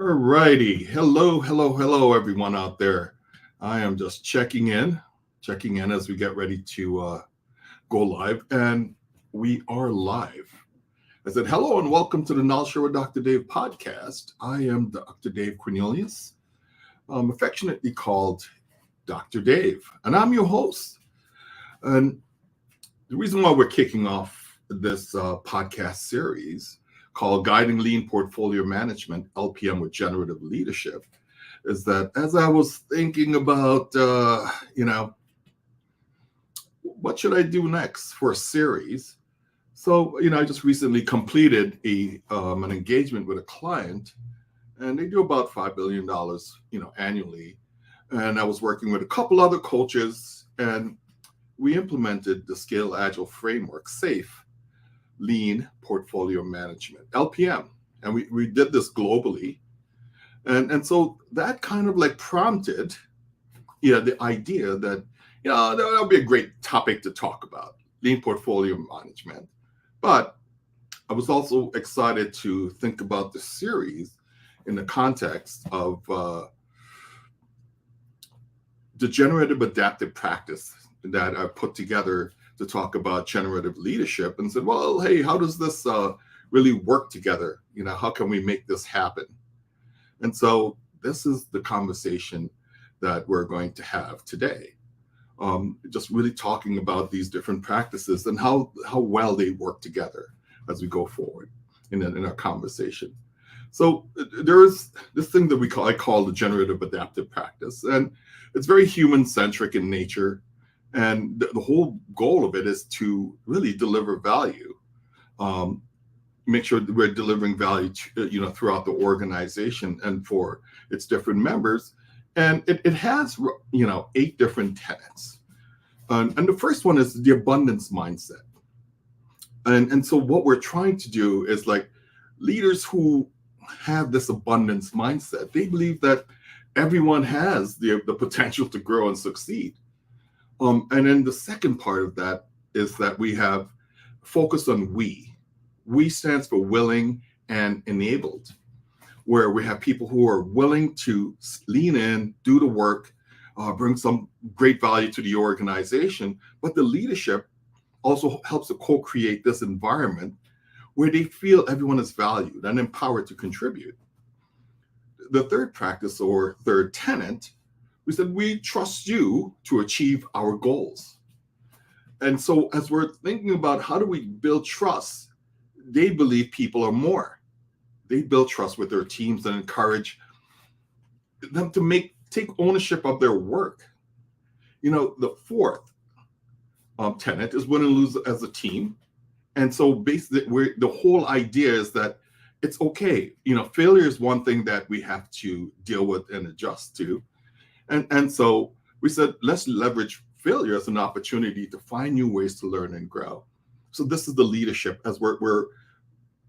All righty. Hello, everyone out there. I am just checking in as we get ready to go live. And we are live. I said, hello and welcome to the Knowledge Show with Dr. Dave podcast. I am Dr. Dave Cornelius, affectionately called Dr. Dave, and I'm your host. And the reason why we're kicking off this podcast series called Guiding Lean Portfolio Management, LPM with Generative Leadership, is that as I was thinking about, what should I do next for a series? So, I just recently completed an engagement with a client, and they do about $5 billion, annually. And I was working with a couple other coaches, and we implemented the Scale Agile framework, SAFE, Lean Portfolio Management, LPM. And we did this globally. And so that kind of like prompted, the idea that, that would be a great topic to talk about, Lean Portfolio Management. But I was also excited to think about the series in the context of the generative adaptive practice that I put together to talk about generative leadership, and said, well, hey, how does this really work together? How can we make this happen? And so this is the conversation that we're going to have today. Just really talking about these different practices and how well they work together as we go forward in our conversation. So there is this thing that I call the generative adaptive practice, and it's very human-centric in nature. And the whole goal of it is to really deliver value, make sure that we're delivering value to, throughout the organization and for its different members. And it has, 8 different tenets. And the first one is the abundance mindset. And so what we're trying to do is, like, leaders who have this abundance mindset, they believe that everyone has the potential to grow and succeed. And then the second part of that is that we have focus on we. We stands for willing and enabled, where we have people who are willing to lean in, do the work, bring some great value to the organization. But the leadership also helps to co-create this environment where they feel everyone is valued and empowered to contribute. The third practice, or third tenet, we said, we trust you to achieve our goals. And so as we're thinking about how do we build trust, they believe people are more. They build trust with their teams and encourage them to take ownership of their work. The fourth tenet is win and lose as a team. And so basically, the whole idea is that it's okay. Failure is one thing that we have to deal with and adjust to. And so we said, let's leverage failure as an opportunity to find new ways to learn and grow. So this is the leadership as we're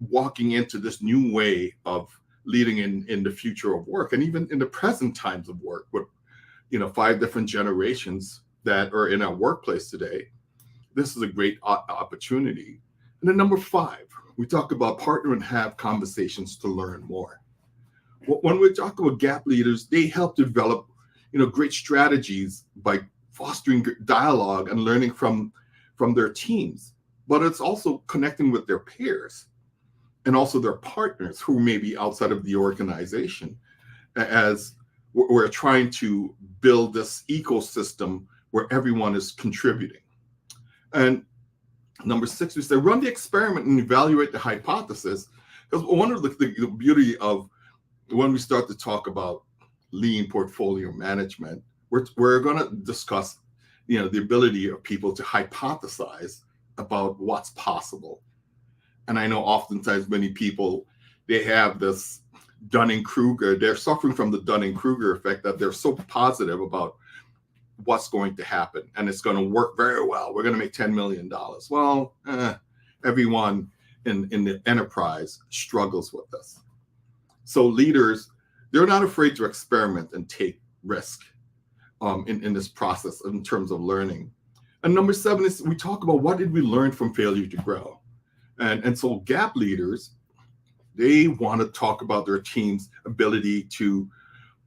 walking into this new way of leading in the future of work, and even in the present times of work with, 5 different generations that are in our workplace today. This is a great opportunity. And then number 5, we talk about partner and have conversations to learn more. When we talk about gap leaders, they help develop great strategies by fostering dialogue and learning from their teams. But it's also connecting with their peers and also their partners who may be outside of the organization, as we're trying to build this ecosystem where everyone is contributing. And number 6, we say run the experiment and evaluate the hypothesis. Because one of the beauty of when we start to talk about lean portfolio management, we're going to discuss, the ability of people to hypothesize about what's possible. And I know oftentimes many people, they have this Dunning-Kruger, they're suffering from the Dunning-Kruger effect, that they're so positive about what's going to happen and it's going to work very well. We're going to make $10 million. Well, everyone in the enterprise struggles with this. So leaders, they're not afraid to experiment and take risk in this process in terms of learning. And number 7 is we talk about what did we learn from failure to grow. And so gap leaders, They want to talk about their team's ability to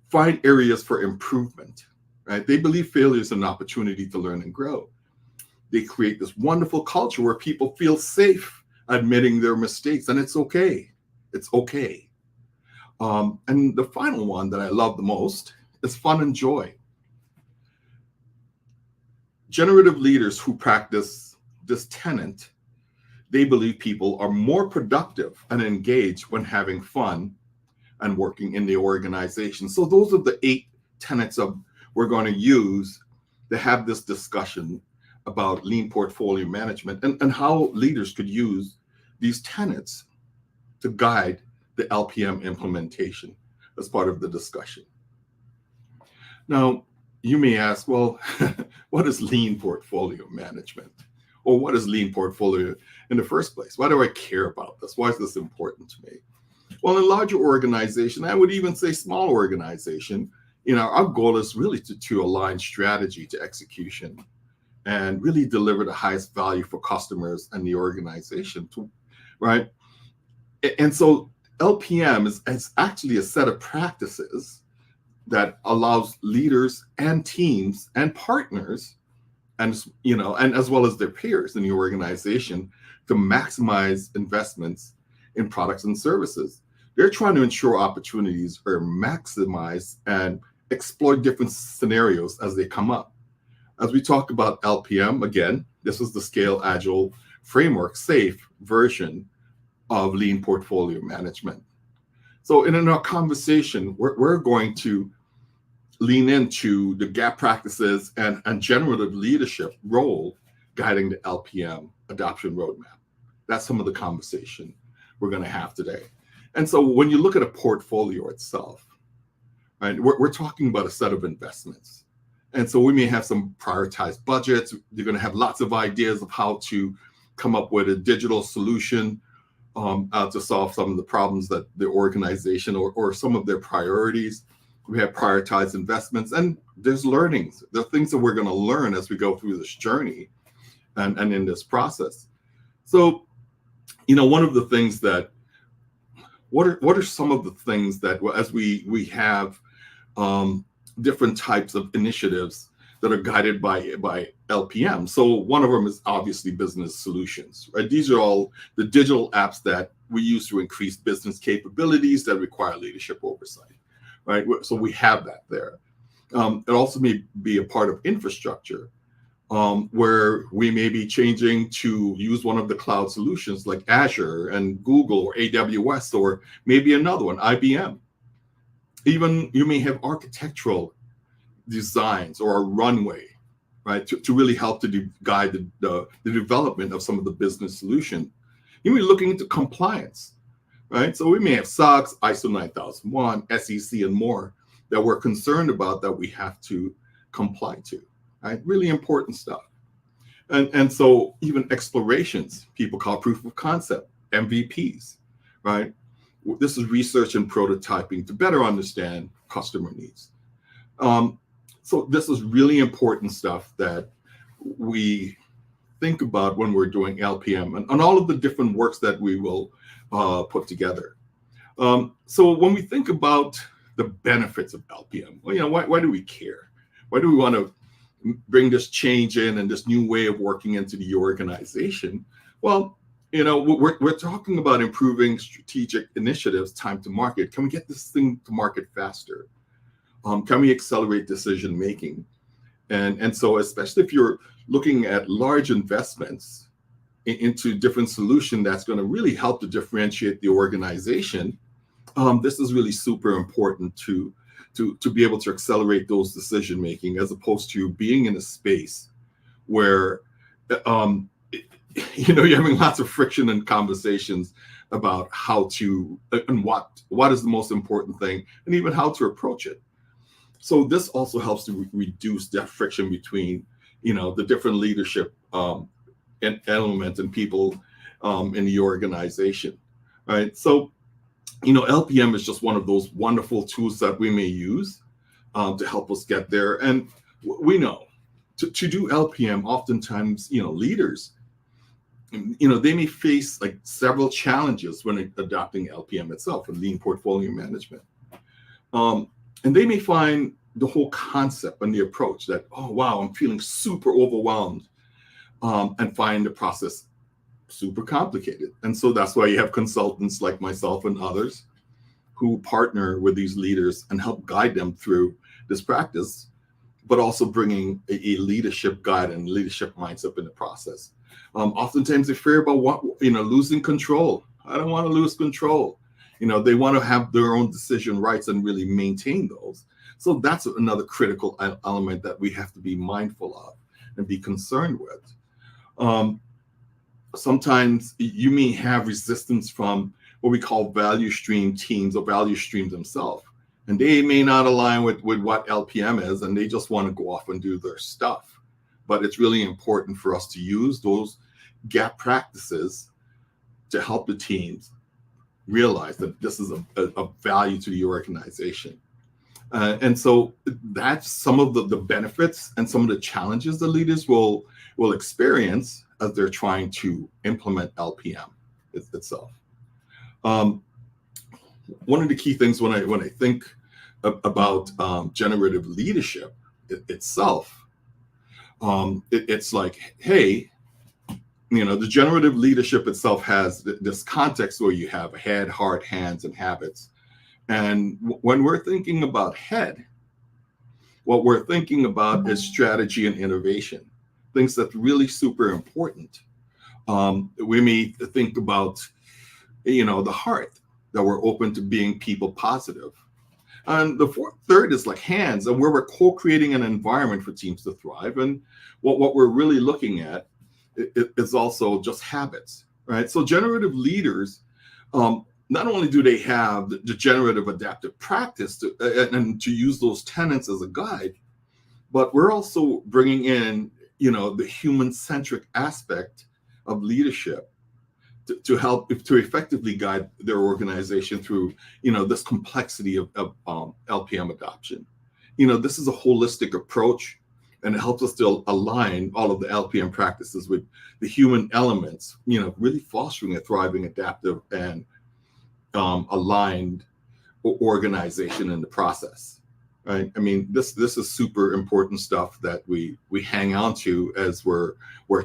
find areas for improvement, right? They believe failure is an opportunity to learn and grow. They create this wonderful culture where people feel safe admitting their mistakes, and it's okay. It's okay. And the final one that I love the most is fun and joy. Generative leaders who practice this tenet, they believe people are more productive and engaged when having fun and working in the organization. So those are the 8 tenets of we're going to use to have this discussion about lean portfolio management and how leaders could use these tenets to guide the LPM implementation as part of the discussion. Now, you may ask, well, what is lean portfolio management? Or what is lean portfolio in the first place? Why do I care about this? Why is this important to me? Well, in a larger organization, I would even say small organization, our goal is really to align strategy to execution and really deliver the highest value for customers and the organization, right? And so LPM is actually a set of practices that allows leaders and teams and partners and as well as their peers in the organization to maximize investments in products and services. They're trying to ensure opportunities are maximized and explore different scenarios as they come up. As we talk about LPM, again, this is the Scale Agile Framework safe version of lean portfolio management. So in our conversation, we're going to lean into the gap practices and generative leadership role guiding the LPM adoption roadmap. That's some of the conversation we're going to have today. And so when you look at a portfolio itself, right, we're talking about a set of investments. And so we may have some prioritized budgets. You're going to have lots of ideas of how to come up with a digital solution to solve some of the problems that the organization or some of their priorities. We have prioritized investments, and there's learnings. There are things that we're going to learn as we go through this journey and in this process. So, one of the things that, what are some of the things that, as we have different types of initiatives that are guided by LPM. So one of them is obviously business solutions, right? These are all the digital apps that we use to increase business capabilities that require leadership oversight, right? So we have that there. It also may be a part of infrastructure where we may be changing to use one of the cloud solutions like Azure and Google or AWS, or maybe another one, IBM. Even you may have architectural designs or a runway, right, to really help to guide the development of some of the business solution. You may be looking into compliance, right? So we may have SOX, ISO 9001, SEC, and more that we're concerned about that we have to comply to, right? Really important stuff. And so even explorations, people call proof of concept, MVPs, right? This is research and prototyping to better understand customer needs. So this is really important stuff that we think about when we're doing LPM and all of the different works that we will put together. So when we think about the benefits of LPM, well, why do we care? Why do we want to bring this change in and this new way of working into the organization? Well, we're talking about improving strategic initiatives, time to market. Can we get this thing to market faster? Can we accelerate decision making? And so especially if you're looking at large investments into different solution that's going to really help to differentiate the organization, this is really super important to be able to accelerate those decision making, as opposed to being in a space where you're having lots of friction and conversations about how to and what is the most important thing, and even how to approach it. So this also helps to reduce that friction between the different leadership and elements and people in the organization, right? So LPM is just one of those wonderful tools that we may use to help us get there. And we know to do LPM, oftentimes leaders they may face like several challenges when adopting LPM itself and lean portfolio management. And they may find the whole concept and the approach that, oh, wow, I'm feeling super overwhelmed, and find the process super complicated. And so that's why you have consultants like myself and others who partner with these leaders and help guide them through this practice, but also bringing a leadership guide and leadership mindset in the process. Oftentimes they fear about losing control. I don't want to lose control. They want to have their own decision rights and really maintain those. So that's another critical element that we have to be mindful of and be concerned with. Sometimes you may have resistance from what we call value stream teams or value streams themselves. And they may not align with what LPM is, and they just want to go off and do their stuff. But it's really important for us to use those gap practices to help the teams realize that this is a value to the organization. And so that's some of the benefits and some of the challenges the leaders will experience as they're trying to implement LPM itself. One of the key things when I think about generative leadership itself, it's like, hey, the generative leadership itself has this context where you have head, heart, hands, and habits. And when we're thinking about head, what we're thinking about is strategy and innovation, things that's really super important. We may think about, the heart, that we're open to being people positive. And the third is like hands, and where we're co-creating an environment for teams to thrive. And what we're really looking at is also just habits, right? So generative leaders, not only do they have the generative adaptive practice and to use those tenets as a guide, but we're also bringing in, the human-centric aspect of leadership to help to effectively guide their organization through, this complexity of LPM adoption. This is a holistic approach, and it helps us to align all of the LPM practices with the human elements, really fostering a thriving, adaptive, and aligned organization in the process, right? I mean, this is super important stuff that we hang on to as we're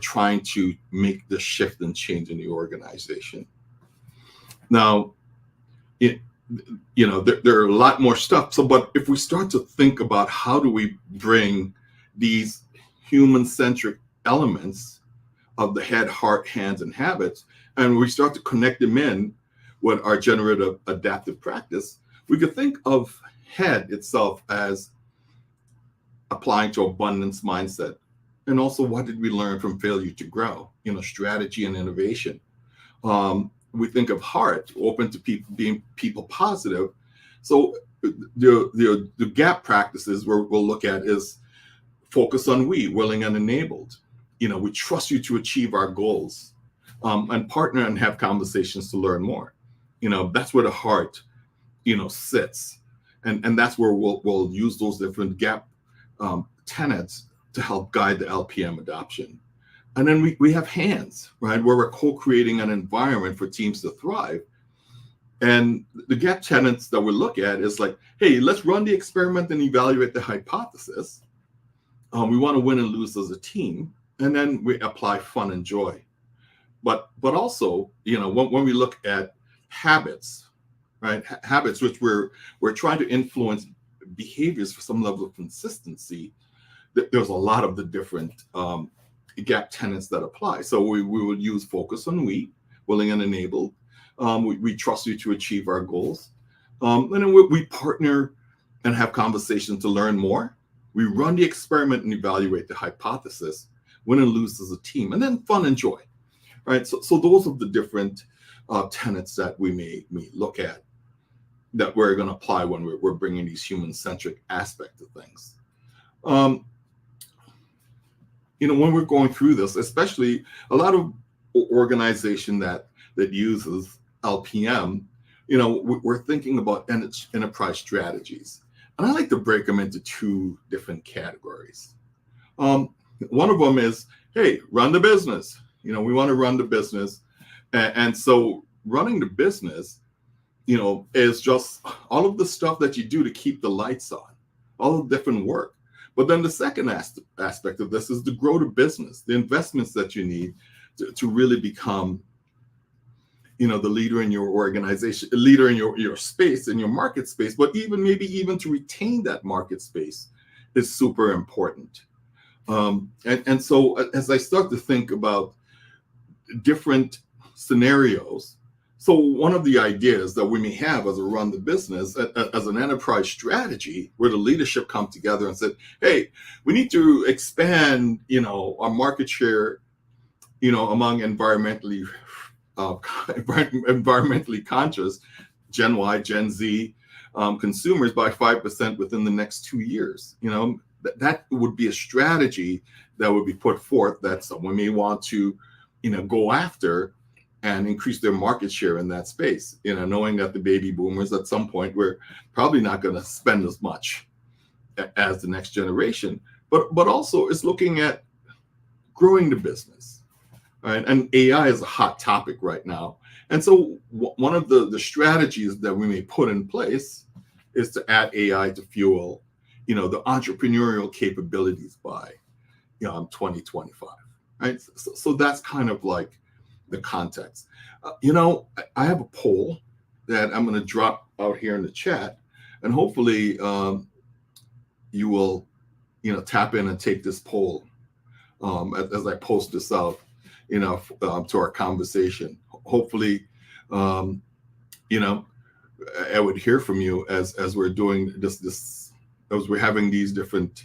trying to make the shift and change in the organization. Now, there are a lot more stuff. So, but if we start to think about how do we bring these human-centric elements of the head, heart, hands, and habits, and we start to connect them in with our generative adaptive practice, we could think of head itself as applying to abundance mindset. And also, what did we learn from failure to grow? Strategy and innovation. We think of heart, open to people, being people positive. So the gap practices we'll look at is focus on we, willing and enabled. We trust you to achieve our goals, and partner and have conversations to learn more. That's where the heart, sits. And that's where we'll use those different gap tenets to help guide the LPM adoption. And then we have hands, right, where we're co-creating an environment for teams to thrive. And the gap tenets that we look at is like, hey, let's run the experiment and evaluate the hypothesis. We want to win and lose as a team. And then we apply fun and joy. But also, when we look at habits, right? Habits, which we're trying to influence behaviors for some level of consistency. There's a lot of the different gap tenets that apply. So we would use focus on we, willing and enabled. We trust you to achieve our goals. And then we partner and have conversations to learn more. We run the experiment and evaluate the hypothesis, win and lose as a team, and then fun and joy, right? So those are the different tenets that we may look at that we're going to apply when we're bringing these human-centric aspects of things. When we're going through this, especially a lot of organization that uses LPM, we're thinking about enterprise strategies. And I like to break them into two different categories. One of them is, hey, run the business. We want to run the business. And so running the business, is just all of the stuff that you do to keep the lights on, all the different work. But then the second aspect of this is to grow the business, the investments that you need to really become, the leader in your organization, a leader in your space, in your market space, but maybe even to retain that market space is super important. And so as I start to think about different scenarios, so one of the ideas that we may have as a run the business, as an enterprise strategy, where the leadership come together and said, hey, we need to expand, our market share, among environmentally conscious Gen Y, Gen Z consumers by 5% within the next 2 years. That would be a strategy that would be put forth that someone may want to, go after and increase their market share in that space, knowing that the baby boomers at some point we're probably not going to spend as much as the next generation. But also it's looking at growing the business. Right? And AI is a hot topic right now. And so one of the strategies that we may put in place is to add AI to fuel, the entrepreneurial capabilities by 2025. Right? So that's kind of like the context. I have a poll that I'm going to drop out here in the chat, and hopefully you will, tap in and take this poll as I post this out, to our conversation. Hopefully, I would hear from you as we're doing this as we're having these different,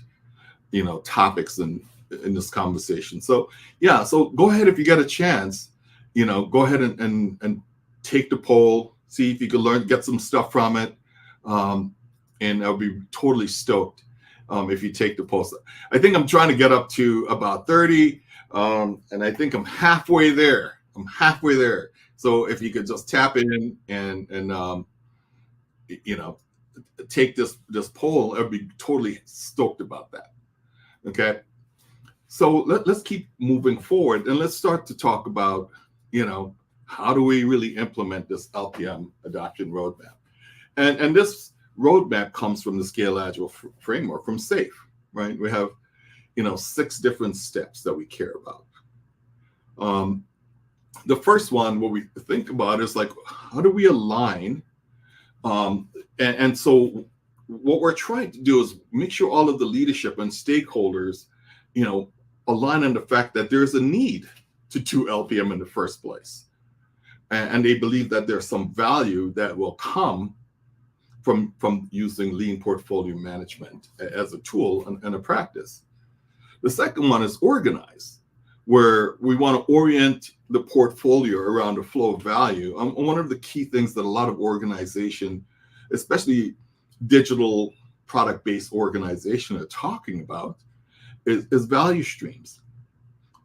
topics in this conversation. So yeah, so go ahead if you get a chance, go ahead and take the poll, see if you can get some stuff from it. And I'll be totally stoked if you take the poll. I think I'm trying to get up to about 30. And I think I'm halfway there. So if you could just tap in and take this poll, I'd be totally stoked about that. Okay. So let's keep moving forward, and let's start to talk about, how do we really implement this LPM adoption roadmap? And this roadmap comes from the Scale Agile framework from SAFe, right? We have 6 different steps that we care about. The first one, what we think about is like, how do we align? And so what we're trying to do is make sure all of the leadership and stakeholders, align on the fact that there's a need to do LPM in the first place. And they believe that there's some value that will come from using lean portfolio management as a tool and a practice. The second one is organize, where we want to orient the portfolio around the flow of value. One of the key things that a lot of organization, especially digital product-based organization, are talking about is value streams.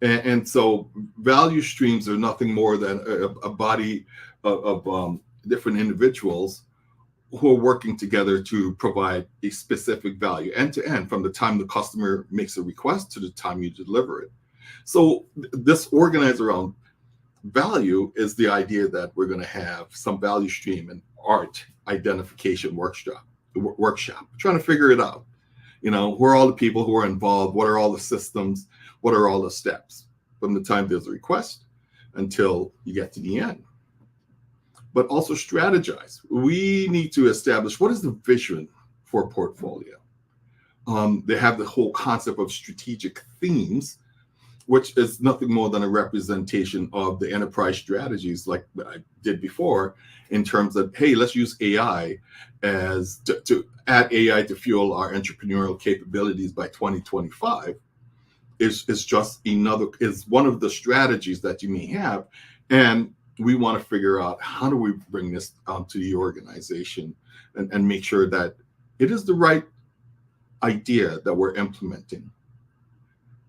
And so value streams are nothing more than a body of different individuals who are working together to provide a specific value end to end, from the time the customer makes a request to the time you deliver it. So this organized around value is the idea that we're going to have some value stream and art identification workshop, trying to figure it out. Who are all the people who are involved? What are all the systems? What are all the steps from the time there's a request until you get to the end? But also strategize. We need to establish what is the vision for a portfolio. They have the whole concept of strategic themes, which is nothing more than a representation of the enterprise strategies, like I did before, in terms of, hey, let's use AI to add AI to fuel our entrepreneurial capabilities by 2025 is one of the strategies that you may have. And we want to figure out, how do we bring this to the organization and make sure that it is the right idea that we're implementing.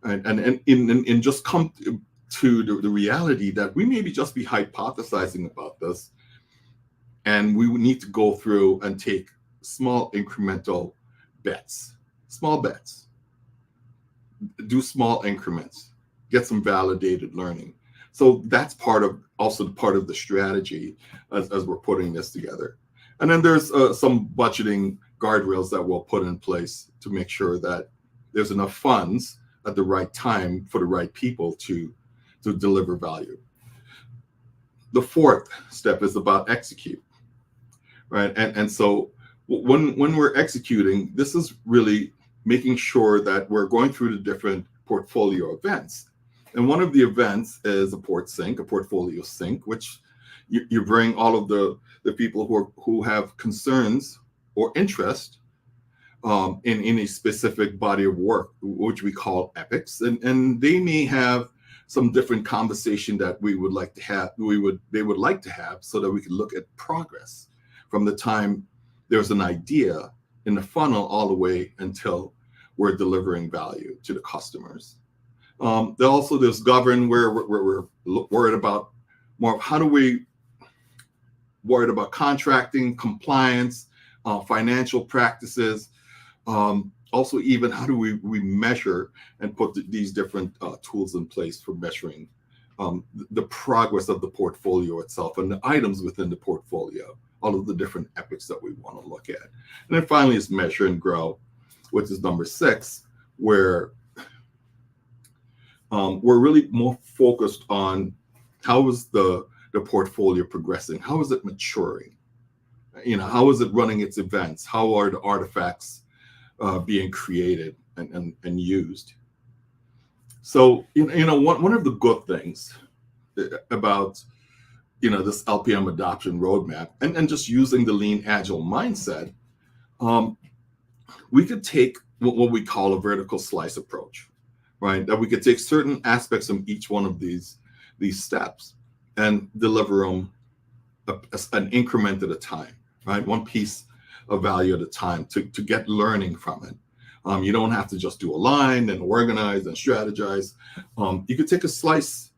And just come to the reality that we maybe just be hypothesizing about this, and we would need to go through and take small incremental bets, do small increments, get some validated learning. So that's also part of the strategy as we're putting this together. And then there's some budgeting guardrails that we'll put in place to make sure that there's enough funds at the right time for the right people to deliver value. The fourth step is about execute, right? And so when we're executing, this is really making sure that we're going through the different portfolio events. And one of the events is a portfolio sync, which you bring all of the people who have concerns or interest in a specific body of work, which we call epics, and they may have some different conversation that we would like to have. They would like to have, so that we can look at progress from the time there's an idea in the funnel all the way until we're delivering value to the customers. There's govern, where we're worried about more of how do we worried about contracting, compliance, financial practices. Also, even how do we measure and put these different tools in place for measuring the progress of the portfolio itself and the items within the portfolio, all of the different epics that we want to look at. And then finally is measure and grow, which is number 6, where we're really more focused on how is the portfolio progressing, how is it maturing, how is it running its events, how are the artifacts being created and used. So one of the good things about this LPM adoption roadmap and just using the lean agile mindset, we could take what we call a vertical slice approach, right? That we could take certain aspects of each one of these steps and deliver them an increment at a time, right? One piece of value at a time to get learning from it. You don't have to just do align and organize and strategize. You could take a slice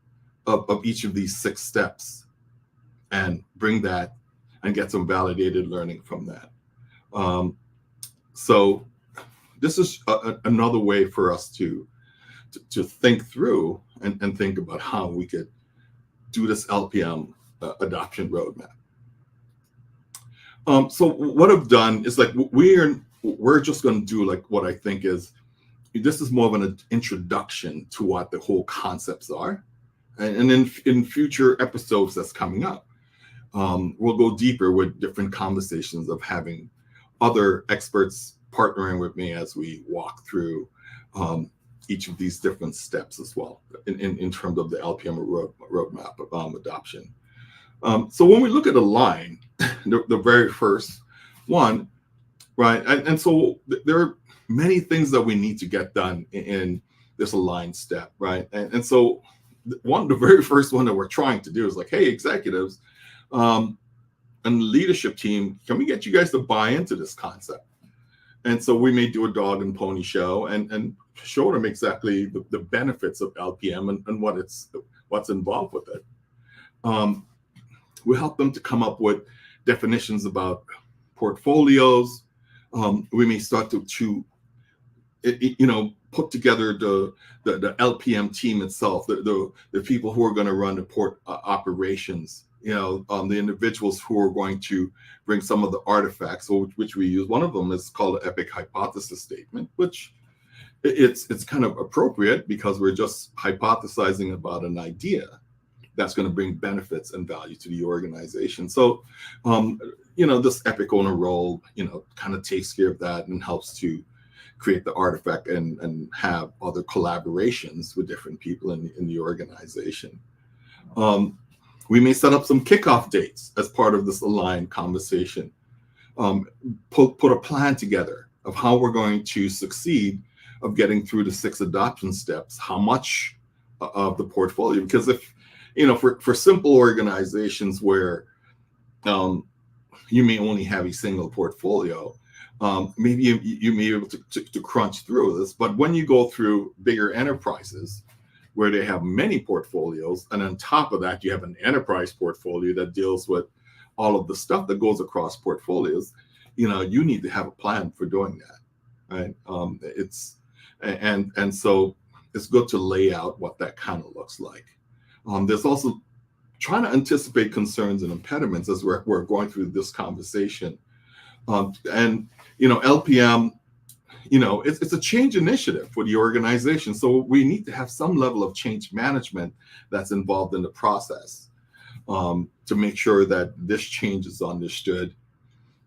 of each of these 6 steps and bring that and get some validated learning from that. So this is another way for us to think through and think about how we could do this LPM adoption roadmap. So what I've done is we're just going to do what I think is, this is more of an introduction to what the whole concepts are. And in future episodes that's coming up, we'll go deeper with different conversations of having other experts partnering with me as we walk through each of these different steps as well in terms of the LPM roadmap adoption. So when we look at Align, the very first one, right? And so there are many things that we need to get done in this Align step, right? And so the very first one that we're trying to do is hey, executives and leadership team, can we get you guys to buy into this concept? And so we may do a dog and pony show and show them exactly the benefits of LPM and what's involved with it. We help them to come up with definitions about portfolios. We may start to put together the LPM team itself, the people who are going to run the port operations, the individuals who are going to bring some of the artifacts, which we use. One of them is called the epic hypothesis statement, which it's kind of appropriate because we're just hypothesizing about an idea that's going to bring benefits and value to the organization. So, this epic owner role, kind of takes care of that and helps to create the artifact and have other collaborations with different people in the organization. We may set up some kickoff dates as part of this aligned conversation. Put a plan together of how we're going to succeed of getting through the 6 adoption steps, how much of the portfolio, because if, for simple organizations where you may only have a single portfolio, maybe you may be able to crunch through this. But when you go through bigger enterprises where they have many portfolios, and on top of that, you have an enterprise portfolio that deals with all of the stuff that goes across portfolios, you need to have a plan for doing that, right? So it's good to lay out what that kind of looks like. There's also trying to anticipate concerns and impediments as we're going through this conversation. And, LPM, it's a change initiative for the organization. So we need to have some level of change management that's involved in the process, to make sure that this change is understood,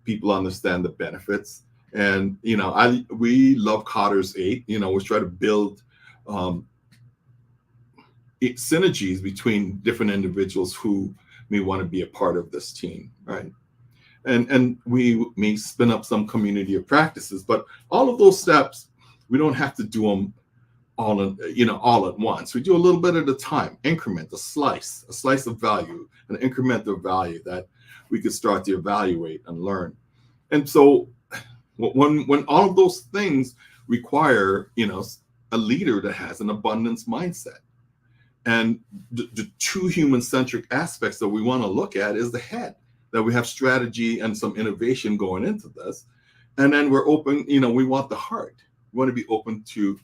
people understand the benefits. And, we love Cotter's 8, we try to build synergies between different individuals who may want to be a part of this team, right? And we may spin up some community of practices, but all of those steps, we don't have to do them all at once. We do a little bit at a time, increment, a slice of value, an increment of value that we could start to evaluate and learn. And so when all of those things require, a leader that has an abundance mindset. And the two human-centric aspects that we want to look at is the head, that we have strategy and some innovation going into this. And then we're open, we want the heart. We want to be open to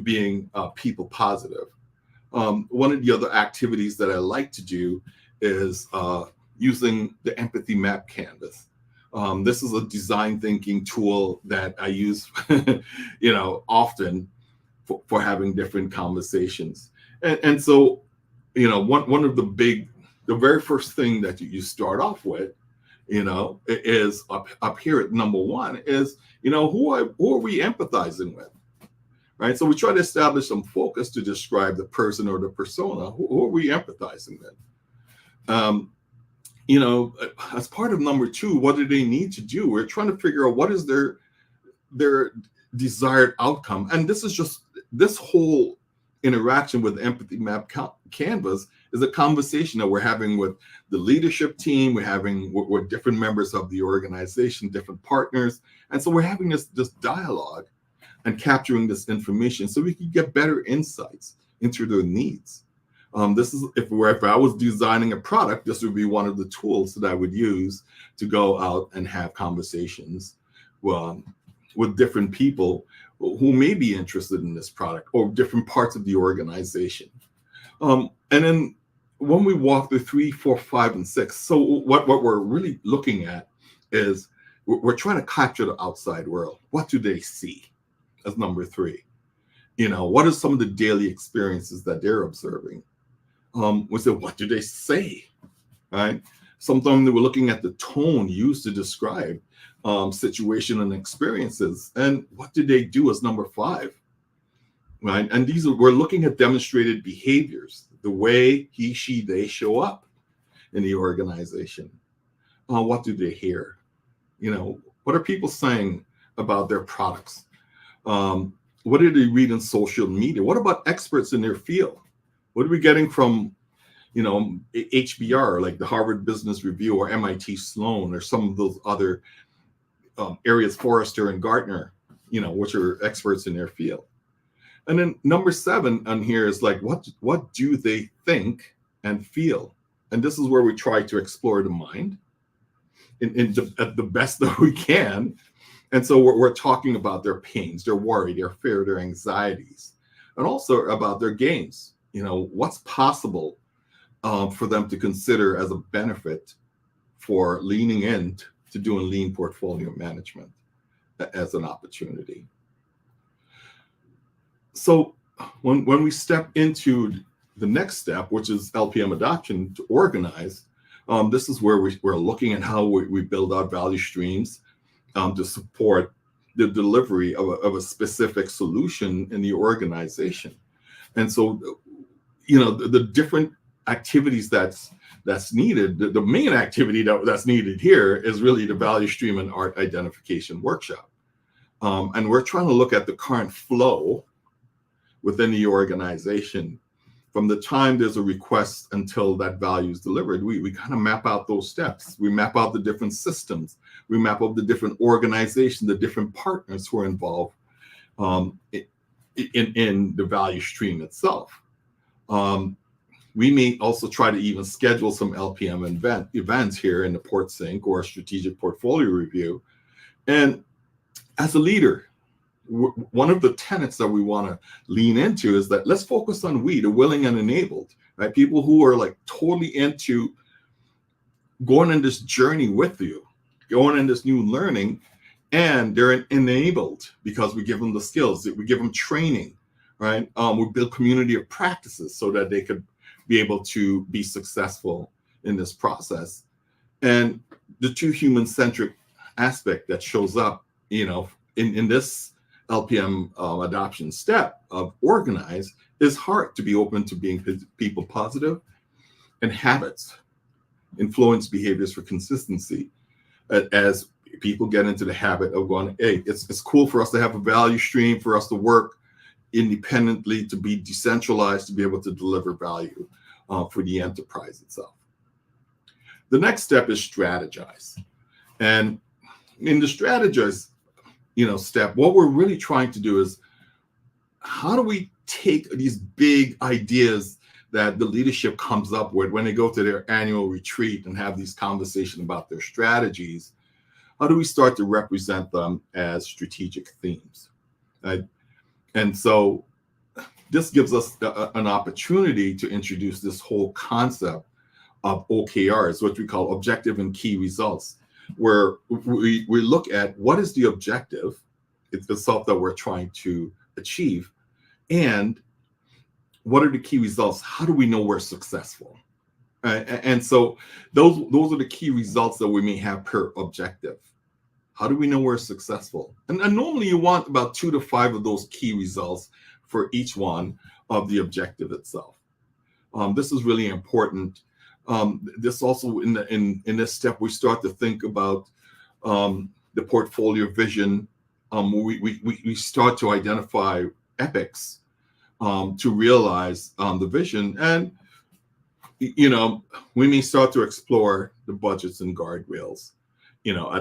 being people positive. One of the other activities that I like to do is using the empathy map canvas. This is a design thinking tool that I use, often for having different conversations. And so, one of the very first thing that you start off with, is up here at number one is, who are we empathizing with, right? So we try to establish some focus to describe the person or the persona. Who are we empathizing with? As part of number two, what do they need to do? We're trying to figure out what is their desired outcome. And this whole interaction with empathy map canvas is a conversation that we're having with the leadership team. We're having with different members of the organization, different partners. And so we're having this dialogue and capturing this information so we can get better insights into their needs. This is if I was designing a product, this would be one of the tools that I would use to go out and have conversations with different people who may be interested in this product or different parts of the organization. And then when we walk through 3, 4, 5, and 6, so what we're really looking at is we're trying to capture the outside world. What do they see? As number 3. What are some of the daily experiences that they're observing? We say, what do they say? Right? Sometimes we're looking at the tone used to describe situation and experiences, and what do they do as number 5, right? And we're looking at demonstrated behaviors, the way he, she, they show up in the organization. What do they hear? What are people saying about their products? What do they read in social media? What about experts in their field? What are we getting from HBR, like the Harvard Business Review, or MIT Sloan, or some of those other areas, Forrester and Gartner, which are experts in their field. And then number 7 on here is like, what do they think and feel? And this is where we try to explore the mind at the best that we can. And so we're talking about their pains, their worry, their fear, their anxieties, and also about their gains. What's possible for them to consider as a benefit for leaning in to doing lean portfolio management as an opportunity. So when we step into the next step, which is LPM adoption to organize, this is where we're looking at how we build out value streams to support the delivery of a specific solution in the organization. And so, the different activities that's needed, the main activity that's needed here is really the value stream and art identification workshop. And we're trying to look at the current flow within the organization from the time there's a request until that value is delivered. We kind of map out those steps. We map out the different systems. We map out the different organizations, the different partners who are involved in the value stream itself. We may also try to even schedule some LPM events here in the Port Sync or a strategic portfolio review. And as a leader, one of the tenets that we want to lean into is that let's focus on we, the willing and enabled, right? People who are like totally into going on this journey with you, going on this new learning, and they're enabled because we give them the skills, we give them training, right? We build community of practices so that they could be able to be successful in this process. And the two human-centric aspect that shows up, in this LPM adoption step of organize is heart, to be open to being people positive, and habits, influence behaviors for consistency. As people get into the habit of going, hey, it's cool for us to have a value stream, for us to work independently, to be decentralized, to be able to deliver value for the enterprise itself. The next step is strategize. And in the strategize, step, what we're really trying to do is, how do we take these big ideas that the leadership comes up with when they go to their annual retreat and have these conversations about their strategies? How do we start to represent them as strategic themes? Right? And so this gives us an opportunity to introduce this whole concept of OKRs, which we call objective and key results, where we look at what is the objective itself that we're trying to achieve, and what are the key results? How do we know we're successful? And so those are the key results that we may have per objective. How do we know we're successful? And normally you want about 2 to 5 of those key results for each one of the objective itself. This is really important. This also, in this step, we start to think about the portfolio vision. We start to identify epics to realize the vision, and we may start to explore the budgets and guardrails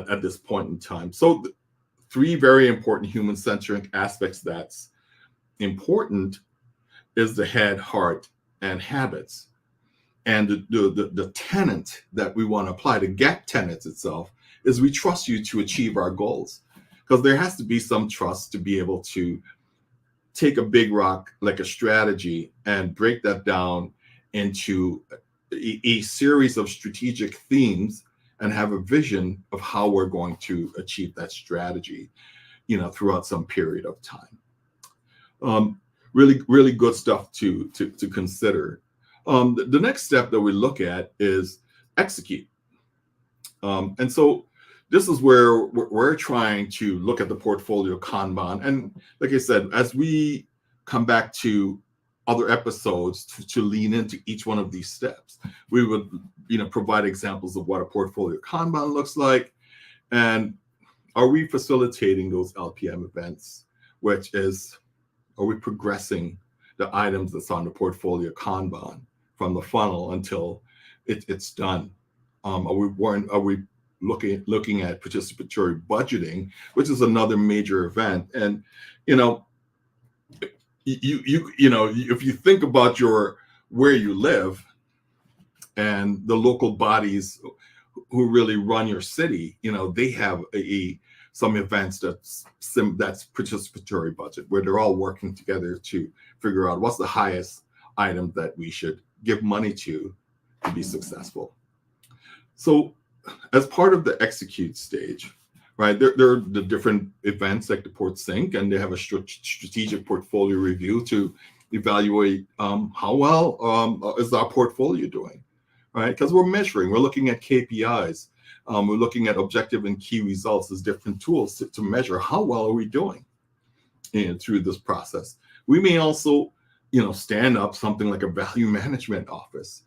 at this point in time. So 3 very important human-centric aspects that's important is the head, heart, and habits. And the tenet that we want to apply, the GAP tenets itself, is we trust you to achieve our goals. Because there has to be some trust to be able to take a big rock like a strategy and break that down into a series of strategic themes and have a vision of how we're going to achieve that strategy, throughout some period of time. Really, really good stuff to consider. The next step that we look at is execute. And so this is where we're trying to look at the portfolio Kanban. And like I said, as we come back to other episodes to lean into each one of these steps, we would provide examples of what a portfolio Kanban looks like. And are we facilitating those LPM events, which is, are we progressing the items that's on the portfolio Kanban from the funnel until it's done? Are we looking at participatory budgeting, which is another major event? And if you think about where you live and the local bodies who really run your city, they have some events that's participatory budget, where they're all working together to figure out what's the highest item that we should give money to be successful. So as part of the execute stage, right, there are the different events like the Port Sync, and they have a strategic portfolio review to evaluate how well is our portfolio doing, right? Because we're measuring, we're looking at KPIs, we're looking at objective and key results as different tools to measure how well are we doing through this process. We may also, stand up something like a value management office.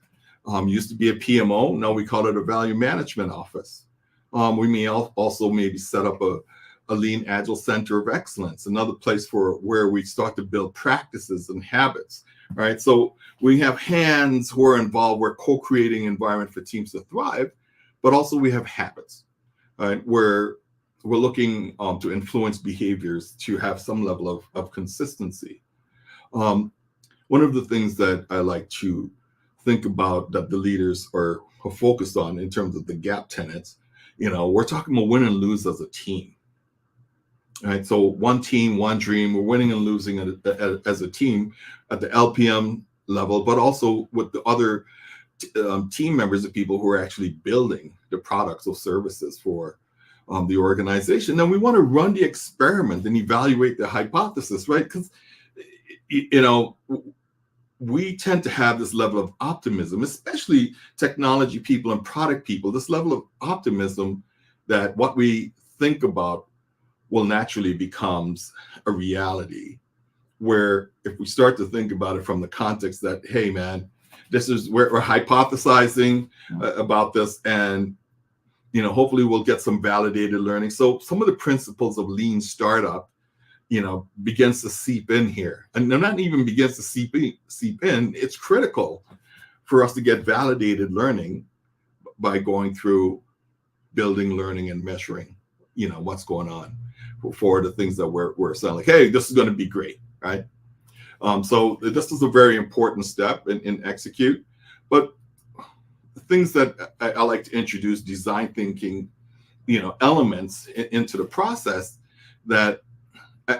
Used to be a PMO, now we call it a value management office. We may also maybe set up a lean agile center of excellence, another place where we start to build practices and habits, right? So we have hands who are involved, we're co-creating environment for teams to thrive, but also we have habits, right? Where we're looking to influence behaviors to have some level of consistency. One of the things that I like to think about that the leaders are focused on in terms of the GAP tenets, we're talking about win and lose as a team. Right, so one team, one dream. We're winning and losing as a team. At the LPM level, but also with the other team members, the people who are actually building the products or services for the organization. Then we want to run the experiment and evaluate the hypothesis, right? Because, you know, we tend to have this level of optimism, especially technology people and product people, this level of optimism that what we think about will naturally becomes a reality. Where if we start to think about it from the context that, hey, man, this is where we're hypothesizing about this, and you know, hopefully we'll get some validated learning. So some of the principles of lean startup, you know, begins to seep in here, and not even begins to seep in. It's critical for us to get validated learning by going through building, learning, and measuring, you know, what's going on for the things that we're saying, like, hey, this is going to be great, right? So this is a very important step in execute. But the things that I like to introduce design thinking, you know, elements into the process, that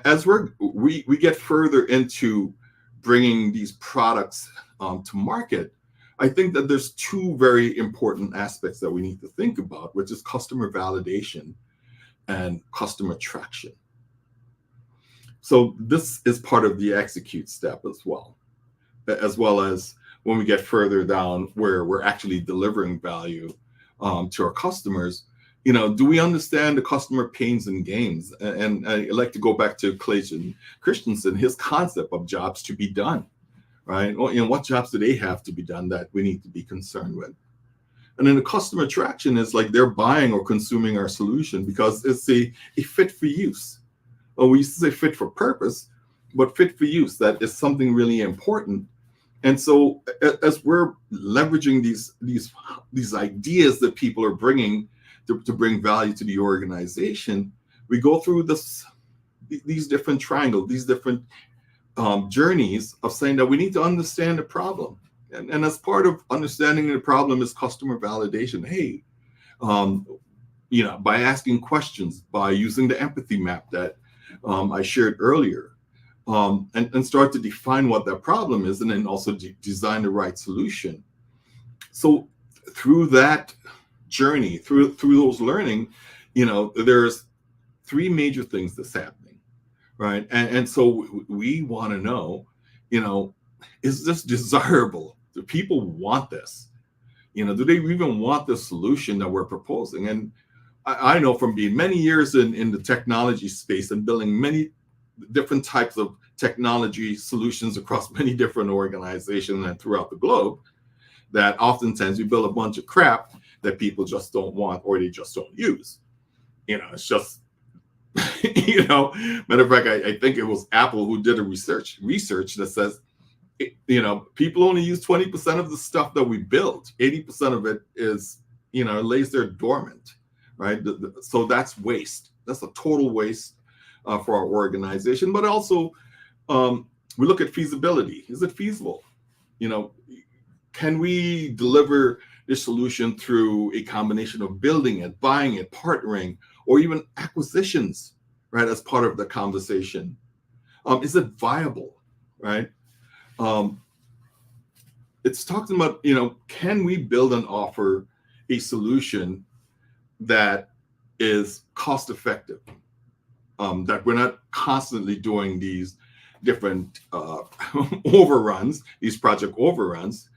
as we get further into bringing these products to market, I think that there's two very important aspects that we need to think about, which is customer validation and customer traction. So this is part of the execute step as well as when we get further down where we're actually delivering value to our customers. You know, do we understand the customer pains and gains? And I like to go back to Clayton Christensen, his concept of jobs to be done, right? Well, you know, what jobs do they have to be done that we need to be concerned with? And then the customer traction is like they're buying or consuming our solution because it's a fit for use. Well, we used to say fit for purpose, but fit for use, that is something really important. And so as we're leveraging these ideas that people are bringing to bring value to the organization, we go through these different triangles, these different journeys of saying that we need to understand the problem. And as part of understanding the problem is customer validation. Hey, you know, by asking questions, by using the empathy map that I shared earlier, and start to define what that problem is, and then also design the right solution. So through that journey, through those learning, you know, there's three major things that's happening, right? And so we want to know, you know, is this desirable? Do people want this? You know, do they even want the solution that we're proposing? And I know from being many years in the technology space and building many different types of technology solutions across many different organizations and throughout the globe, that oftentimes we build a bunch of crap that people just don't want or they just don't use. You know, it's just, you know, matter of fact, I think it was Apple who did a research that says, you know, people only use 20% of the stuff that we build. 80% of it is, you know, lays there dormant, right? So that's waste. That's a total waste for our organization. But also, we look at feasibility. Is it feasible? You know, can we deliver this solution through a combination of building it, buying it, partnering, or even acquisitions, right, as part of the conversation? Is it viable, right? It's talking about, you know, can we build and offer a solution that is cost effective, that we're not constantly doing these different overruns, these project overruns.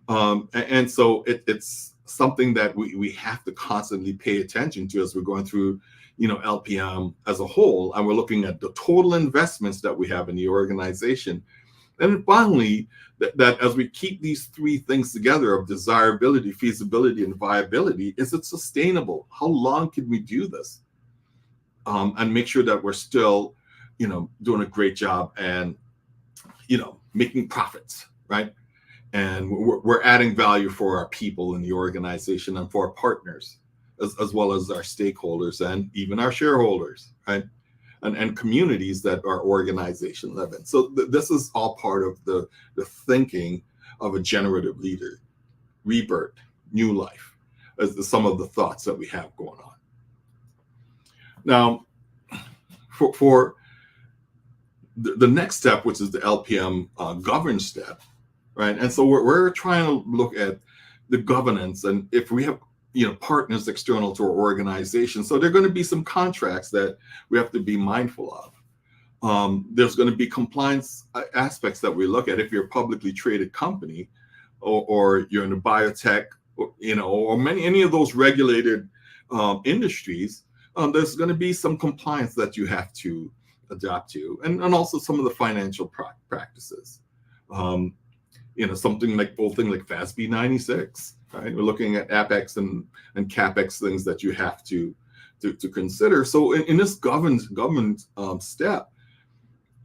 And so it's something that we have to constantly pay attention to as we're going through, you know, LPM as a whole, and we're looking at the total investments that we have in the organization. And finally, that as we keep these three things together of desirability, feasibility, and viability, is it sustainable? How long can we do this? And make sure that we're still, you know, doing a great job and, you know, making profits, right? And we're adding value for our people in the organization and for our partners, as well as our stakeholders and even our shareholders, right? And communities that our organization live in. So this is all part of the thinking of a generative leader, rebirth, new life, as some of the thoughts that we have going on. Now, for the next step, which is the LPM govern step, right? And so we're trying to look at the governance, and if we have partners external to our organization, so there are going to be some contracts that we have to be mindful of. There's going to be compliance aspects that we look at. If you're a publicly traded company, or you're in the biotech, or any of those regulated industries, there's going to be some compliance that you have to adapt to, and also some of the financial practices. Something like FASB 96, right? We're looking at APEX and CAPEX things that you have to consider. So in this government step,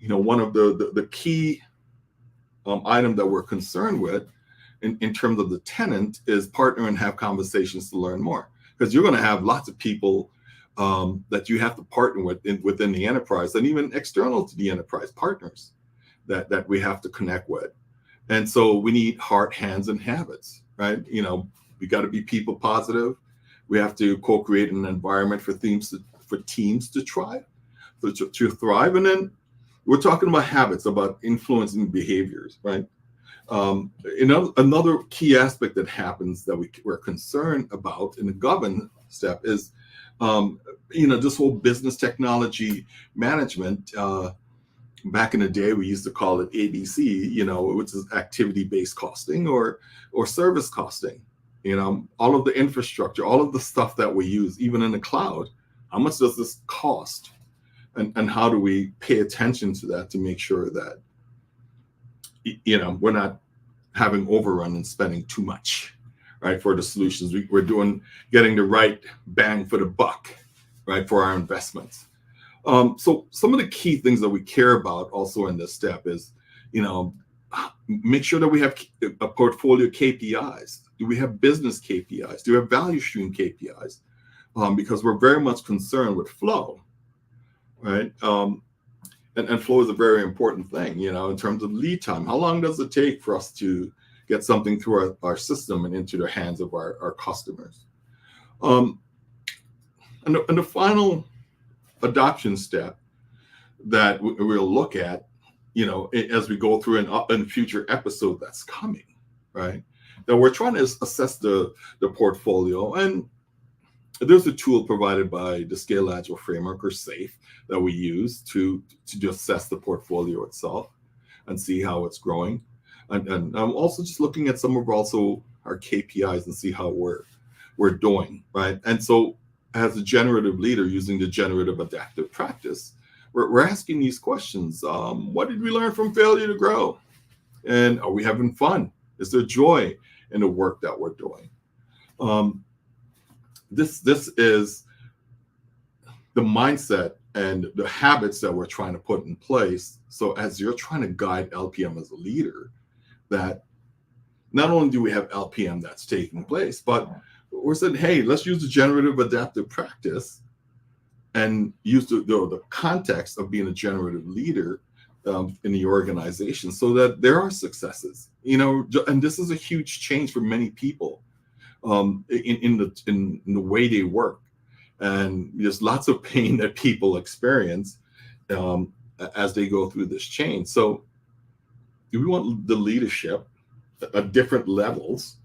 one of the key item that we're concerned with in terms of the tenant is partner and have conversations to learn more, because you're going to have lots of people that you have to partner with within the enterprise, and even external to the enterprise partners that we have to connect with. And so we need heart, hands, and habits, right? We got to be people positive. We have to co-create an environment for teams to thrive, and then we're talking about habits, about influencing behaviors, right? Another key aspect that happens that we're concerned about in the govern step is, this whole business technology management. Back in the day, we used to call it ABC, which is activity-based costing or service costing. All of the infrastructure, all of the stuff that we use, even in the cloud, how much does this cost? And how do we pay attention to that to make sure that, we're not having overrun and spending too much, right, for the solutions. We're getting the right bang for the buck, right, for our investments. So some of the key things that we care about also in this step is, make sure that we have a portfolio KPIs. Do we have business KPIs? Do we have value stream KPIs? Because we're very much concerned with flow, right? And flow is a very important thing, in terms of lead time. How long does it take for us to get something through our system and into the hands of our customers? And the final adoption step that we'll look at, as we go through in future episode that's coming, right? That we're trying to assess the portfolio, and there's a tool provided by the Scale Agile Framework, or SAFe, that we use to assess the portfolio itself and see how it's growing. And I'm also just looking at some of our KPIs and see how we're doing, right? And so as a generative leader using the generative adaptive practice, we're asking these questions. What did we learn from failure to grow? And are we having fun? Is there joy in the work that we're doing? This is the mindset and the habits that we're trying to put in place. So as you're trying to guide LPM as a leader, that not only do we have LPM that's taking place, but we're saying, hey, let's use the generative adaptive practice and use the context of being a generative leader in the organization, so that there are successes. And this is a huge change for many people in the way they work, and there's lots of pain that people experience as they go through this change. So we want the leadership at different levels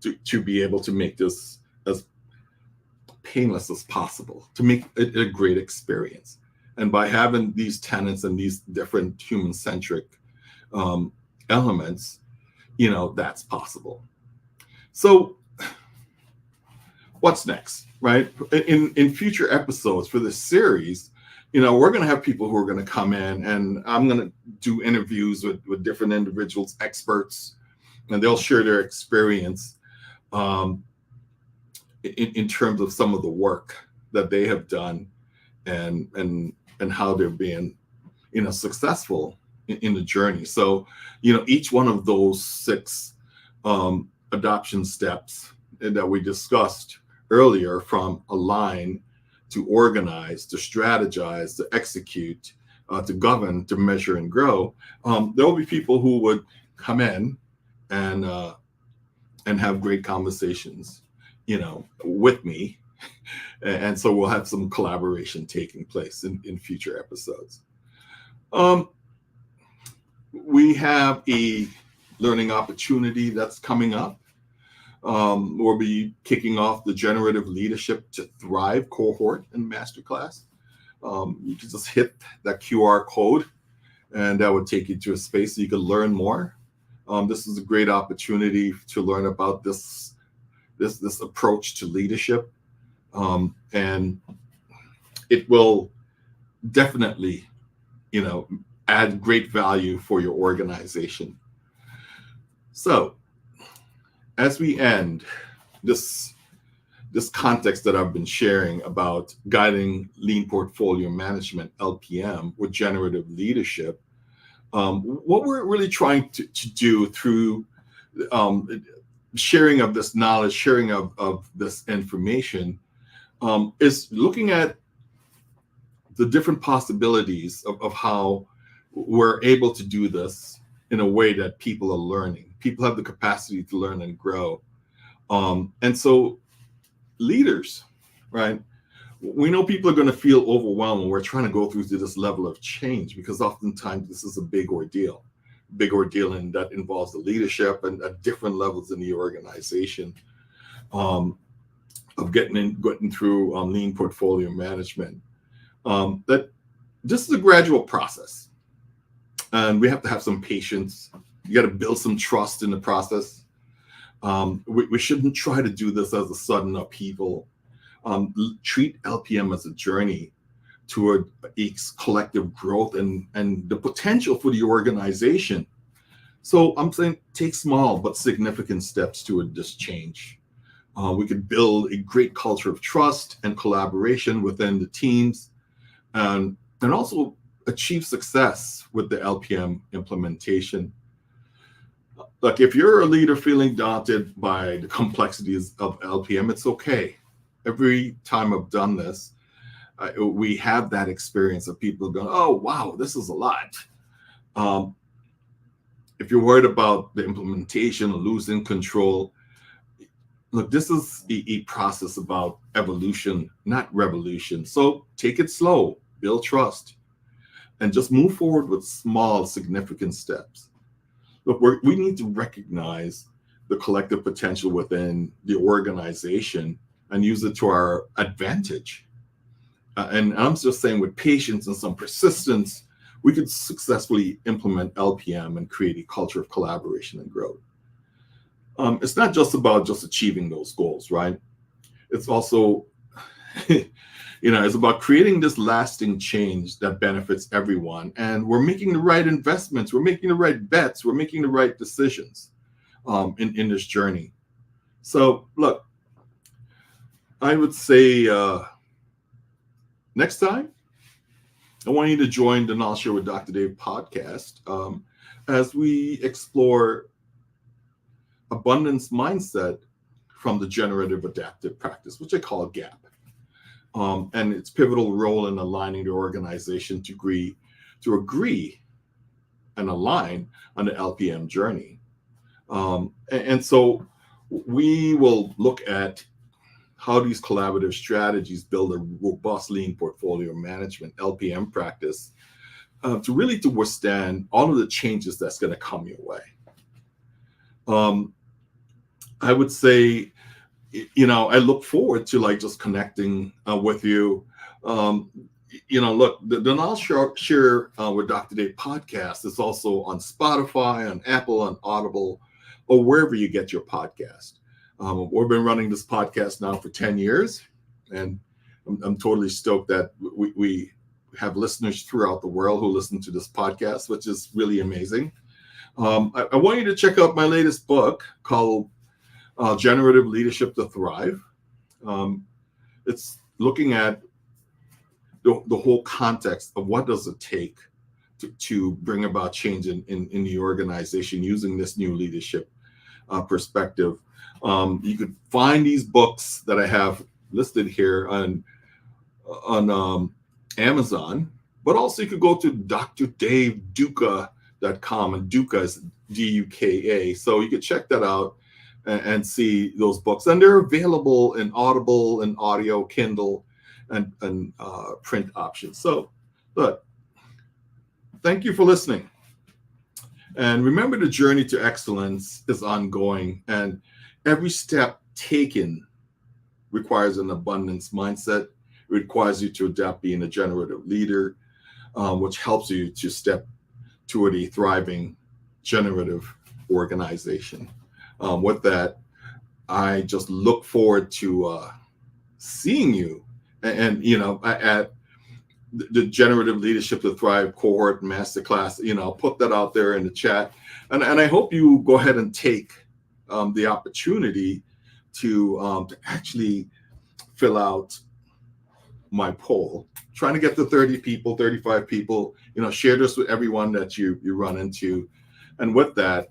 to be able to make this as painless as possible, to make it a great experience. And by having these tenets and these different human-centric elements, that's possible. So what's next, right? In future episodes for this series, we're going to have people who are going to come in, and I'm going to do interviews with different individuals, experts, and they'll share their experience in terms of some of the work that they have done and how they're being, successful in the journey. So, each one of those 6 adoption steps that we discussed earlier, from align to organize to strategize to execute to govern to measure and grow, there will be people who would come in and have great conversations, with me. And so we'll have some collaboration taking place in future episodes. We have a learning opportunity that's coming up. We'll be kicking off the Generative Leadership to Thrive cohort and masterclass. You can just hit that QR code, and that would take you to a space so you can learn more. This is a great opportunity to learn about this approach to leadership, and it will definitely, add great value for your organization. So, as we end this context that I've been sharing about guiding lean portfolio management, LPM, with generative leadership, what we're really trying to do through sharing of this knowledge, sharing of this information, is looking at the different possibilities of how we're able to do this in a way that people are learning. People have the capacity to learn and grow. And so leaders, right? We know people are going to feel overwhelmed when we're trying to go through this level of change, because oftentimes this is a big ordeal and that involves the leadership and at different levels in the organization, of getting through lean portfolio management. That this is a gradual process, and we have to have some patience. You got to build some trust in the process. We shouldn't try to do this as a sudden upheaval. Treat LPM as a journey toward its collective growth and the potential for the organization. So I'm saying take small but significant steps toward this change. We could build a great culture of trust and collaboration within the teams, and also achieve success with the LPM implementation. Look, if you're a leader feeling daunted by the complexities of LPM, it's okay. Every time I've done this, we have that experience of people going, oh, wow, this is a lot. If you're worried about the implementation or losing control, look, this is a process about evolution, not revolution. So take it slow, build trust, and just move forward with small, significant steps. Look, we need to recognize the collective potential within the organization and use it to our advantage. And I'm just saying, with patience and some persistence, we could successfully implement LPM and create a culture of collaboration and growth. It's not just about just achieving those goals, right? It's also, it's about creating this lasting change that benefits everyone. And we're making the right investments, we're making the right bets, we're making the right decisions in this journey. So look, I would say next time, I want you to join the Knowledge Share with Dr. Dave podcast as we explore abundance mindset from the generative adaptive practice, which I call GAP, and its pivotal role in aligning the organization to agree and align on the LPM journey. And so we will look at how these collaborative strategies build a robust lean portfolio management LPM practice to withstand all of the changes that's going to come your way. I would say, I look forward to just connecting with you. Look, the Knowledge Share with Dr. Dave podcast is also on Spotify, on Apple, on Audible, or wherever you get your podcast. We've been running this podcast now for 10 years, and I'm totally stoked that we have listeners throughout the world who listen to this podcast, which is really amazing. I want you to check out my latest book called Generative Leadership to Thrive. It's looking at the whole context of what does it take to bring about change in the organization using this new leadership perspective. You could find these books that I have listed here on Amazon, but also you could go to drdaveduka.com, and Duka is D-U-K-A. So you could check that out and see those books. And they're available in Audible and audio, Kindle, and print options. So look, thank you for listening. And remember, the journey to excellence is ongoing, and every step taken requires an abundance mindset. It requires you to adapt being a generative leader, which helps you to step toward a thriving generative organization. With that, I just look forward to seeing you, and at the Generative Leadership to Thrive cohort masterclass. I'll put that out there in the chat, and I hope you go ahead and take the opportunity to actually fill out my poll. Trying to get to 30 people, 35 people. Share this with everyone that you run into, and with that,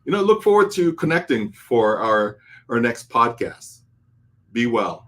look forward to connecting for our next podcast. Be well.